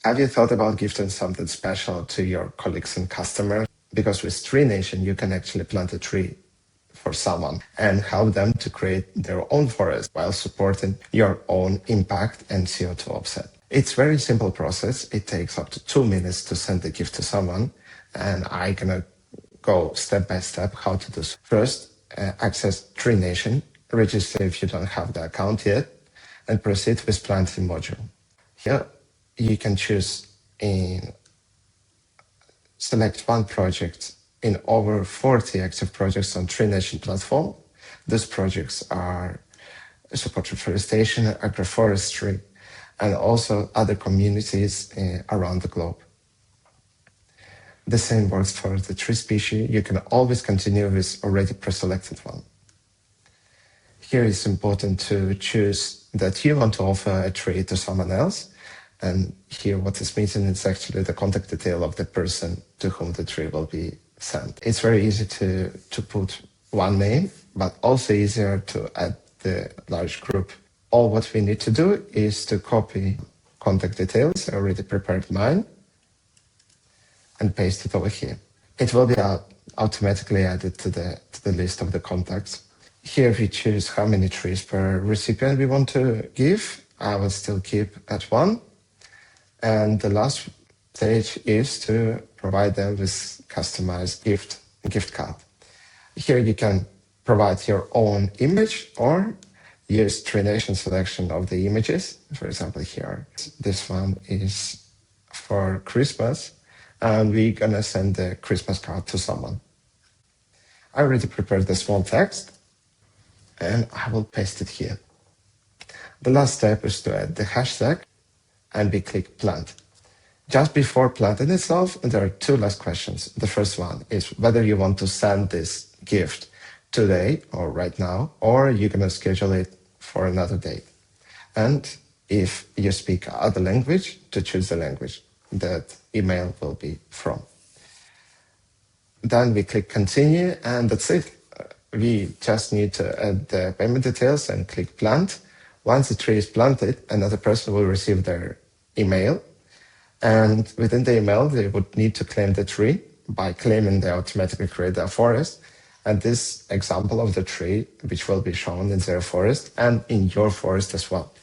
Have you thought about gifting something special to your colleagues and customers? Because with Tree Nation, you can actually plant a tree for someone and help them to create their own forest while supporting your own impact and CO2 offset. It's a very simple process. It takes up to 2 minutes to send the gift to someone, and I'm gonna go step by step how to do so. First, access Tree Nation, register if you don't have the account yet, and proceed with planting module. Here, you can choose select one project in over 40 active projects on Tree Nation platform. These projects are support reforestation, agroforestry, and also other communities around the globe. The same works for the tree species. You can always continue with already pre-selected one. Here it's important to choose that you want to offer a tree to someone else. And here what is missing is actually the contact detail of the person to whom the tree will be sent. It's very easy to put one name, but also easier to add the large group. All what we need to do is to copy contact details. I already prepared mine and paste it over here. It will be automatically added to the list of the contacts. Here we choose how many trees per recipient we want to give. I will still keep at 1. And the last stage is to provide them with customized gift card. Here you can provide your own image or use Tree Nation selection of the images. For example, here, this one is for Christmas, and we're gonna send the Christmas card to someone. I already prepared the small text, and I will paste it here. The last step is to add the hashtag, and we click plant. Just before planting itself, there are 2 last questions. The first one is whether you want to send this gift today or right now, or you're gonna schedule it for another date. And if you speak other language, to choose the language that email will be from. Then we click continue, and that's it. We just need to add the payment details and click plant. Once the tree is planted, another person will receive their email. And within the email, they would need to claim the tree. By claiming, they automatically create their forest. And this example of the tree, which will be shown in their forest and in your forest as well.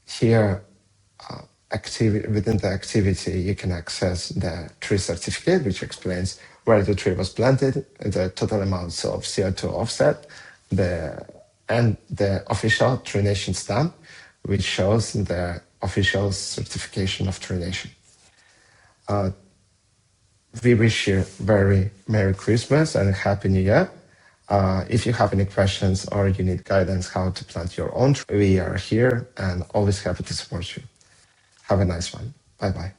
Here, within the activity, you can access the tree certificate, which explains where the tree was planted, the total amounts of CO2 offset, and the official Tree Nation stamp, which shows the official certification of Tree Nation. We wish you very Merry Christmas and Happy New Year. If you have any questions or you need guidance how to plant your own tree, we are here and always happy to support you. Have a nice one. Bye-bye.